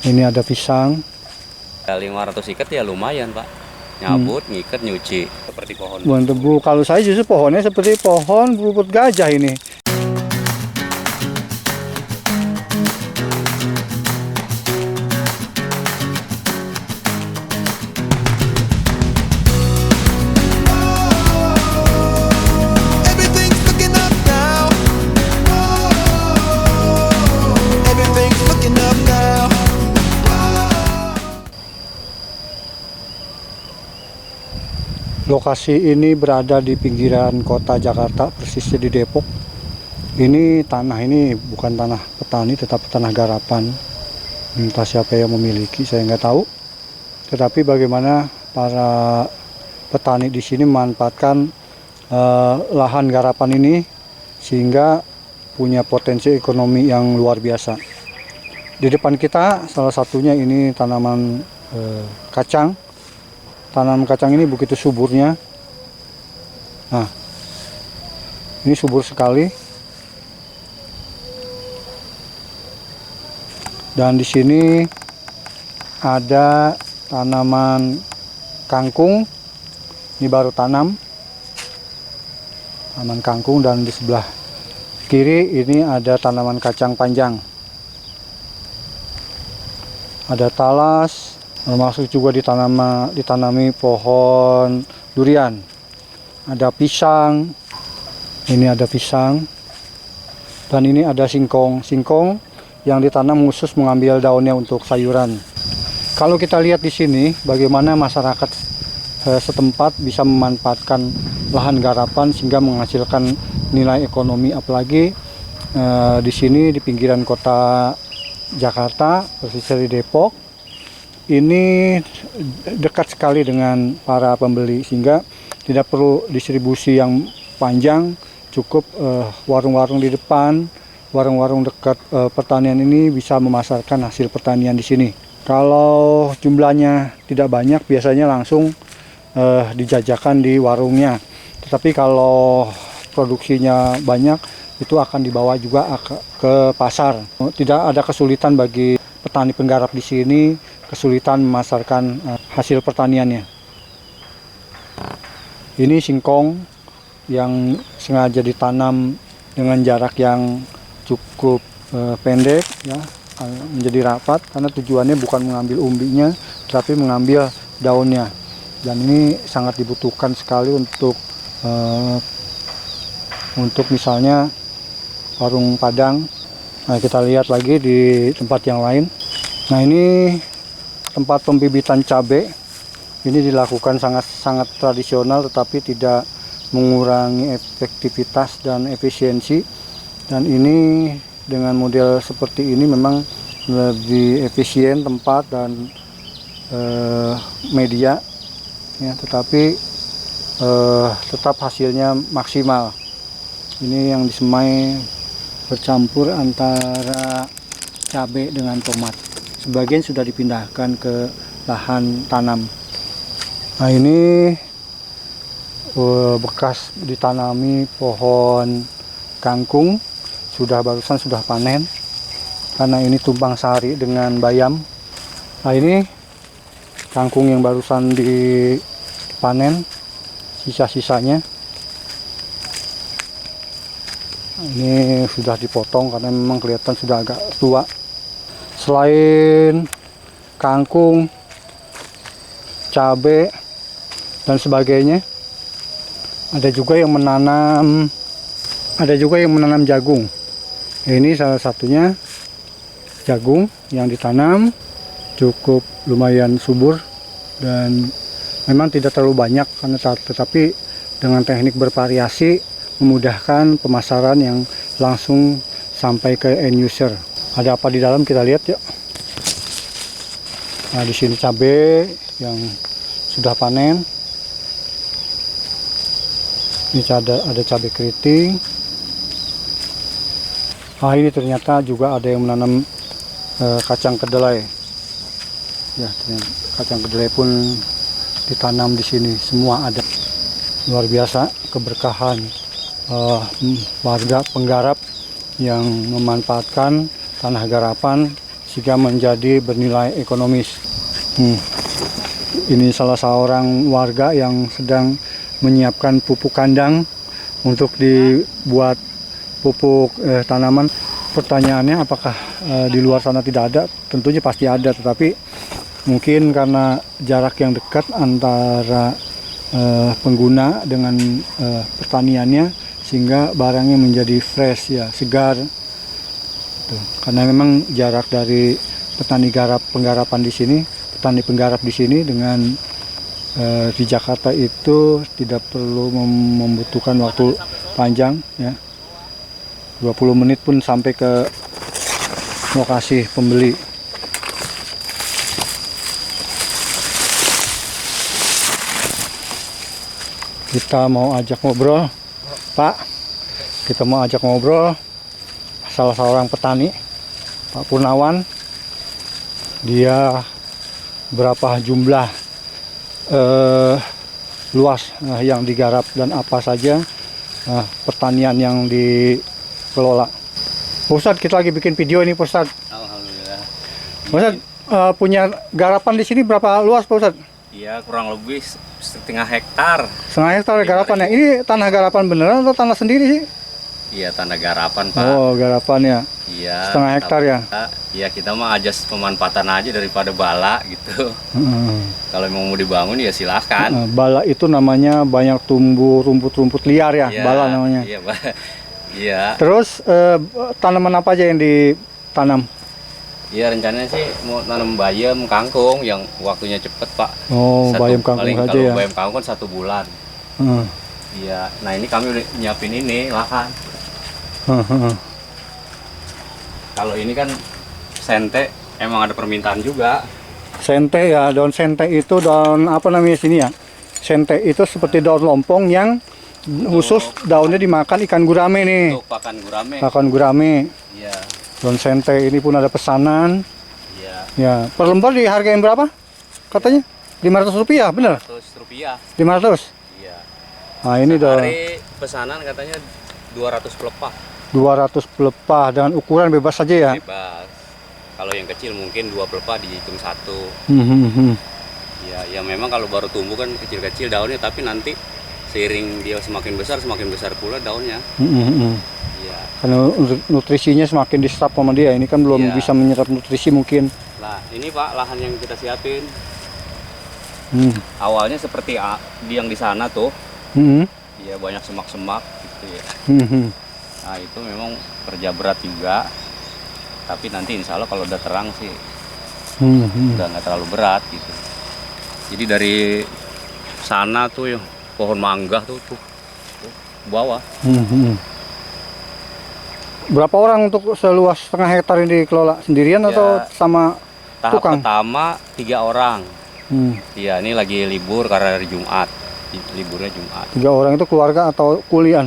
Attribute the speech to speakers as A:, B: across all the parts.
A: Ini ada pisang.
B: 500 ikat ya lumayan Pak. Nyabut, ngikat, nyuci. Seperti pohon.
A: Buang tebu. Kalau saya justru pohonnya seperti pohon rumput gajah ini. Lokasi ini berada di pinggiran kota Jakarta, persisnya di Depok. Ini tanah ini bukan tanah petani, tetapi tanah garapan. Entah siapa yang memiliki, saya nggak tahu. Tetapi bagaimana para petani di sini memanfaatkan lahan garapan ini sehingga punya potensi ekonomi yang luar biasa. Di depan kita salah satunya ini tanaman kacang. Tanam kacang ini begitu suburnya. Nah, ini subur sekali. Dan di sini ada tanaman kangkung. Ini baru tanam. Tanaman kangkung, dan di sebelah kiri ini ada tanaman kacang panjang. Ada talas. Termasuk juga ditanami pohon durian. Ada pisang. Ini ada pisang. Dan ini ada singkong. Singkong yang ditanam khusus mengambil daunnya untuk sayuran. Kalau kita lihat di sini bagaimana masyarakat setempat bisa memanfaatkan lahan garapan sehingga menghasilkan nilai ekonomi, apalagi di sini di pinggiran kota Jakarta, persisnya di Depok. Ini dekat sekali dengan para pembeli sehingga tidak perlu distribusi yang panjang, cukup warung-warung di depan, warung-warung dekat pertanian ini bisa memasarkan hasil pertanian di sini. Kalau jumlahnya tidak banyak, biasanya langsung dijajakan di warungnya. Tetapi kalau produksinya banyak, itu akan dibawa juga ke pasar. Tidak ada kesulitan bagi petani penggarap di sini, kesulitan memasarkan hasil pertaniannya. Ini singkong yang sengaja ditanam dengan jarak yang cukup pendek, ya, menjadi rapat, karena tujuannya bukan mengambil umbinya, tapi mengambil daunnya. Dan ini sangat dibutuhkan sekali untuk misalnya warung Padang. Nah, kita lihat lagi di tempat yang lain. Nah, ini tempat pembibitan cabai. Ini dilakukan sangat tradisional, tetapi tidak mengurangi efektivitas dan efisiensi. Dan ini dengan model seperti ini memang lebih efisien tempat dan media, ya, tetapi tetap hasilnya maksimal. Ini yang disemai bercampur antara cabai dengan tomat. Sebagian sudah dipindahkan ke lahan tanam. Nah, ini bekas ditanami pohon kangkung, barusan sudah panen karena ini tumpang sari dengan bayam. Nah, ini kangkung yang barusan dipanen, sisa-sisanya. Ini sudah dipotong karena memang kelihatan sudah agak tua. Selain kangkung, cabai, dan sebagainya, ada juga yang menanam jagung. Ini salah satunya jagung yang ditanam, cukup lumayan subur dan memang tidak terlalu banyak, tetapi dengan teknik bervariasi memudahkan pemasaran yang langsung sampai ke end user. Ada apa di dalam, kita lihat yuk. Nah, di sini cabai yang sudah panen. Ini ada cabai keriting. Nah, ini ternyata juga ada yang menanam kacang kedelai. Ya, ternyata kacang kedelai pun ditanam di sini. Semua ada. Luar biasa keberkahan warga penggarap yang memanfaatkan tanah garapan sehingga menjadi bernilai ekonomis. Ini salah seorang warga yang sedang menyiapkan pupuk kandang untuk dibuat pupuk tanaman. Pertanyaannya apakah di luar sana tidak ada? Tentunya pasti ada, tetapi mungkin karena jarak yang dekat antara pengguna dengan pertaniannya, sehingga barangnya menjadi fresh ya, segar. Tuh. Karena memang jarak dari petani penggarapan di sini, petani penggarap di sini dengan di Jakarta itu tidak perlu membutuhkan waktu panjang ya. 20 menit pun sampai ke lokasi pembeli. Kita mau ajak ngobrol, Pak. Kita mau ajak ngobrol salah seorang petani, Pak Purnawan. Dia berapa jumlah luas yang digarap dan apa saja pertanian yang dikelola. Ustadz, kita lagi bikin video ini, Ustadz.
B: Alhamdulillah.
A: Ustadz, punya garapan di sini berapa luas, Pak Ustadz?
B: Iya, kurang lebih setengah hektar.
A: Setengah hektar garapannya. Ini tanah garapan beneran atau tanah sendiri sih?
B: Iya, tanah garapan, Pak.
A: Oh, garapannya.
B: Iya.
A: Setengah hektar ya?
B: Iya, kita mah ajas pemanfaatan aja daripada bala gitu. Kalau mau dibangun ya silahkan.
A: Bala itu namanya banyak tumbuh rumput-rumput liar ya,
B: Iya,
A: bala namanya.
B: Iya, Pak. Iya.
A: Terus tanaman apa aja yang ditanam?
B: Iya, rencananya sih mau nanam bayam, kangkung yang waktunya cepet, Pak.
A: Oh, bayam kangkung
B: paling
A: saja
B: kalau
A: ya.
B: bayam kangkung kan 1 bulan. Iya. Nah, ini kami udah nyiapin ini lahan. Kalau ini kan sente, emang ada permintaan juga.
A: Sente ya, daun sente itu daun apa namanya sini ya? Sente itu seperti daun lompong yang khusus daunnya dimakan ikan gurame nih.
B: Untuk pakan gurame.
A: Pakan gurame.
B: Iya.
A: Daun sente ini pun ada pesanan.
B: Iya.
A: Ya, per lembar dihargain berapa? Katanya 500 rupiah, bener?
B: Rp500.
A: 500.
B: Iya.
A: Nah, ini udah
B: Hari pesanan katanya 200 pelepah.
A: 200 pelepah dengan ukuran bebas saja ya.
B: Bebas. Kalau yang kecil mungkin 2 pelepah dihitung 1. Ya, ya memang kalau baru tumbuh kan kecil-kecil daunnya, tapi nanti seiring dia semakin besar pula daunnya. Iya.
A: Karena nutrisinya semakin diserap sama dia. Ini kan belum
B: Iya.
A: bisa menyerap nutrisi mungkin.
B: Nah, ini Pak lahan yang kita siapin. Awalnya seperti yang di sana tuh. Ya banyak semak-semak gitu ya. Nah, itu memang kerja berat juga. Tapi nanti insya Allah kalau udah terang sih udah nggak terlalu berat gitu. Jadi dari sana tuh ya, pohon mangga tuh bawah.
A: Berapa orang untuk seluas setengah hektar ini dikelola sendirian
B: Ya,
A: atau sama
B: tahap
A: tukang?
B: pertama 3 orang. Iya, ini lagi libur karena hari Jumat. Liburnya Jumat.
A: 3 orang itu keluarga atau kuliah?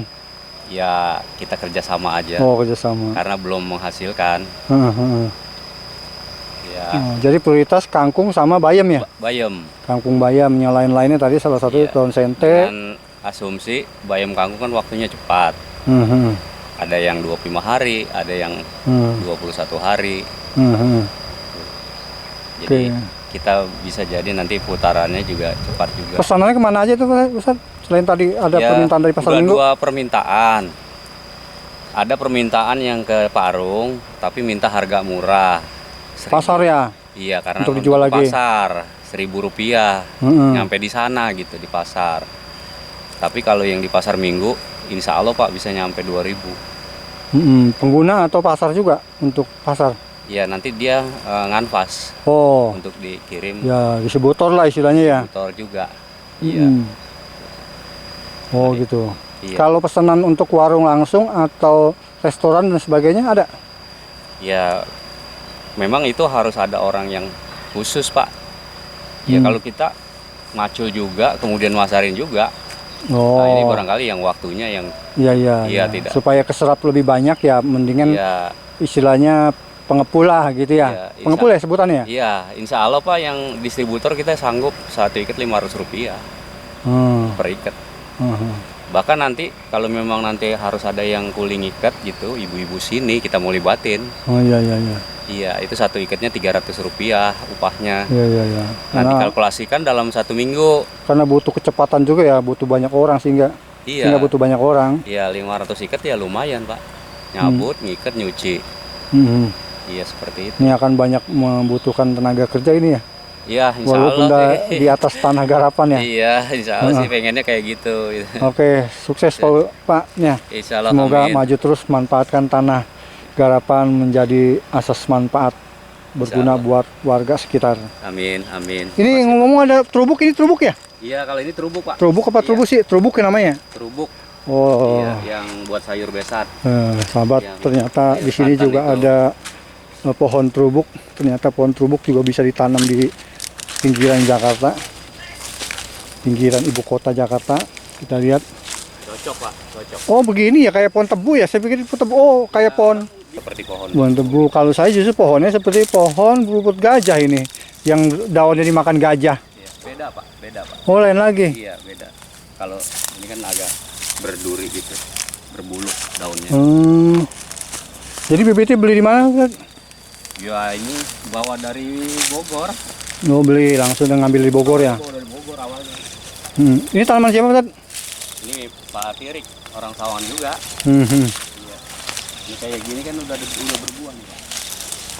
B: Ya kita kerjasama aja.
A: Oh, kerjasama.
B: Karena belum menghasilkan. Ya.
A: Jadi prioritas kangkung sama bayam ya?
B: Bayam.
A: Kangkung bayam, yang lain-lainnya tadi salah satu
B: Iya.
A: daun sente.
B: Dan asumsi bayam kangkung kan waktunya cepat. Ada yang 25 hari, ada yang 21 hari. Jadi kita bisa jadi nanti putarannya juga cepat juga.
A: Pesanannya kemana aja tuh, Ustaz? Selain tadi ada
B: Ya,
A: permintaan dari pasar
B: udah
A: minggu?
B: 2 permintaan. Ada permintaan yang ke Parung, tapi minta harga murah. 1.000.
A: Pasar ya?
B: Iya, karena
A: Untuk dijual lagi?
B: pasar Rp1.000 nyampe di sana gitu di pasar. Tapi kalau yang di pasar minggu, insya Allah Pak bisa nyampe 2.000.
A: Pengguna atau pasar juga untuk pasar?
B: Ya nanti dia nganvas
A: Oh,
B: untuk dikirim
A: ya distributor lah istilahnya ya?
B: motor juga. Iya.
A: Oh gitu.
B: Iya.
A: Kalau pesanan untuk warung langsung atau restoran dan sebagainya ada?
B: Ya memang itu harus ada orang yang khusus Pak. Ya kalau kita macul juga, kemudian masarin juga.
A: Oh.
B: Nah ini barangkali yang waktunya yang
A: Iya,
B: tidak.
A: supaya keserap lebih banyak ya, mendingan
B: Ya,
A: istilahnya pengepul lah gitu ya.
B: Iya,
A: Pengepul ya sebutannya ya?
B: iya, insya Allah Pak yang distributor kita sanggup satu ikat Rp500 per ikat. Bahkan nanti kalau memang nanti harus ada yang kuling ikat gitu, ibu-ibu sini kita mau libatin.
A: Oh iya.
B: Iya, itu satu ikatnya Rp300 upahnya.
A: Iya, iya, iya.
B: Nah,
A: Karena,
B: dikalkulasikan dalam 1 minggu.
A: karena butuh kecepatan juga ya, butuh banyak orang sehingga
B: Iya.
A: butuh banyak orang.
B: Iya, 500 ikat ya lumayan, Pak. Nyabut, ngikat, nyuci.
A: Hmm.
B: Iya, seperti itu.
A: Ini akan banyak membutuhnya tenaga kerja ini ya.
B: Iya, insya
A: Walaupun
B: Allah
A: udah
B: sih.
A: di atas tanah garapan ya.
B: Iya, insya Allah sih pengennya kayak gitu.
A: Oke, sukses Pak-nya.
B: Insya Allah,
A: Semoga
B: amin.
A: maju terus manfaatkan tanah garapan menjadi asas manfaat berguna
B: Insya
A: buat warga sekitar.
B: Amin, amin.
A: Ini ngomong-ngomong ada trubuk, ini trubuk ya?
B: Iya, kalau ini terubuk, Pak.
A: Trubuk apa
B: Iya,
A: trubuk sih? Trubuk ya namanya?
B: terubuk.
A: Oh,
B: Iya, yang buat sayur besar.
A: sahabat,
B: Yang
A: ternyata di sini
B: santan
A: juga
B: itu.
A: ada pohon trubuk. Ternyata pohon trubuk juga bisa ditanam di pinggiran Jakarta, pinggiran ibu kota Jakarta. Kita lihat.
B: Cocok, Pak, cocok.
A: Oh, begini ya, kayak pohon tebu ya? Saya pikir pohon tebu. Oh, kayak pohon
B: Seperti pohon.
A: pohon tebu. Kalau saya justru pohonnya seperti pohon rumput gajah ini, yang daunnya dimakan gajah.
B: Iya, beda, Pak, beda, Pak.
A: Oh, lain lagi.
B: Iya, beda. Kalau ini kan agak berduri gitu, berbulu daunnya.
A: Jadi bibitnya beli di mana? Ustaz?
B: Ya, ini bawa dari Bogor.
A: Oh, beli langsung dan ngambil di Bogor ya.
B: Bawa dari Bogor awalnya.
A: Ini tanaman siapa, Ustaz?
B: Ini Pak Atirik, orang Sawangan juga.
A: Hmm.
B: Iya. Ini kayak gini kan udah berbuah nih, Pak.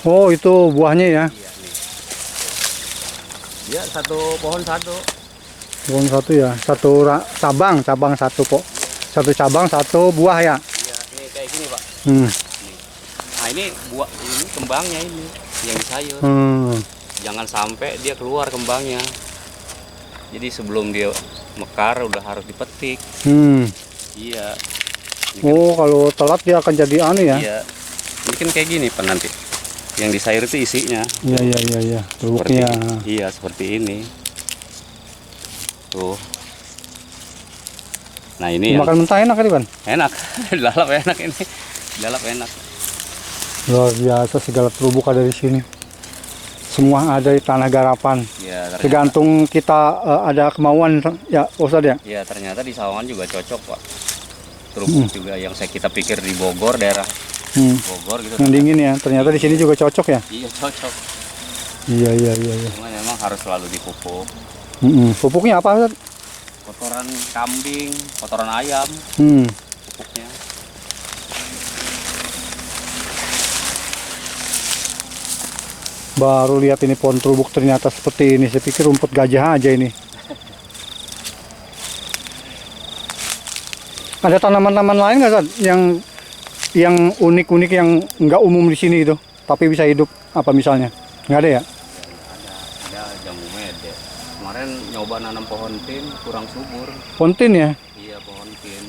A: Oh, itu buahnya ya.
B: Iya, nih. Dia satu pohon satu.
A: Pohon satu ya, satu cabang satu kok. Satu cabang satu buah ya.
B: Iya, ini kayak gini, Pak. Nah, ini buah, ini kembangnya ini yang di sayur. Jangan sampai dia keluar kembangnya. Jadi sebelum dia mekar udah harus dipetik. Iya. Ini kan-
A: Oh, kalau telat dia akan jadi aneh ya.
B: Iya. Ini kan kayak gini, Pak, nanti. Yang di sayur itu isinya.
A: Iya.
B: Seperti,
A: Trubuknya.
B: iya, seperti ini. Tuh. Nah, ini yang
A: Makan mentah enak kan, Iwan?
B: enak. Lalap enak ini. Lalap enak.
A: Luar biasa segala trubuk ada di sini. Semua ada di tanah garapan.
B: Ya, ternyata,
A: Tergantung kita ada kemauan ya, Ustaz ya.
B: ya, ternyata di Sawangan juga cocok, Pak. Terubuk juga yang kita pikir di Bogor, daerah Bogor gitu.
A: Yang dingin ya. Ternyata di sini juga cocok ya.
B: Iya, cocok.
A: Iya.
B: Cuman memang harus selalu dipupuk.
A: Pupuknya apa, Ustaz?
B: Kotoran kambing, kotoran ayam, pupuknya.
A: Baru lihat ini pohon trubuk ternyata seperti ini. Saya pikir rumput gajah aja ini. Ada tanaman-tanaman lain nggak, Ustaz? Yang unik-unik yang nggak umum di sini itu, tapi bisa hidup apa misalnya? Nggak ada ya?
B: Ada jambu mede. Kemarin nyoba nanam pohon tin kurang subur.
A: Pontin ya?
B: Iya, pohon tin.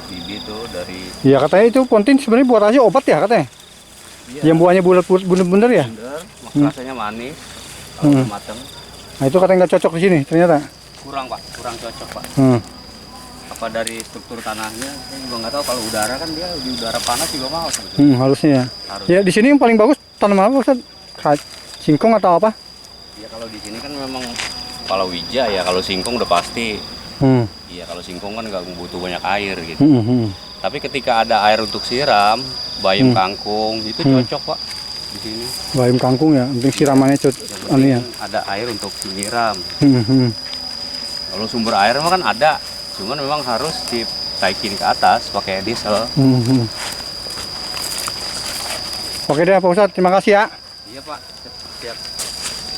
B: Bibi tuh dari
A: Iya, katanya itu pontin sebenarnya buat aja obat ya katanya. Yang buahnya bulat-bulat bener-bener ya?
B: bener, rasanya manis. Kalau udah mateng.
A: Nah, itu katanya nggak cocok di sini ternyata.
B: Kurang, Pak, kurang cocok, Pak. Apa dari struktur tanahnya? Saya juga nggak tahu. Kalau udara kan dia di udara panas juga mau.
A: Harusnya ya.
B: Harus.
A: Ya di sini yang paling bagus tanaman apa, Ustaz? Singkong atau apa?
B: Ya kalau di sini kan memang kalau wija ya, kalau singkong udah pasti. Iya, kalau singkong kan nggak butuh banyak air gitu. Tapi ketika ada air untuk siram, bayam kangkung itu cocok, Pak, di sini.
A: Bayam kangkung ya, penting siramannya
B: Yang
A: anu ya.
B: penting ada air untuk menyiram. Kalau sumber air mah kan ada, cuman memang harus ditaikin ke atas pakai diesel.
A: Oke deh Pak Ustadz, terima kasih ya.
B: Iya, Pak, siap.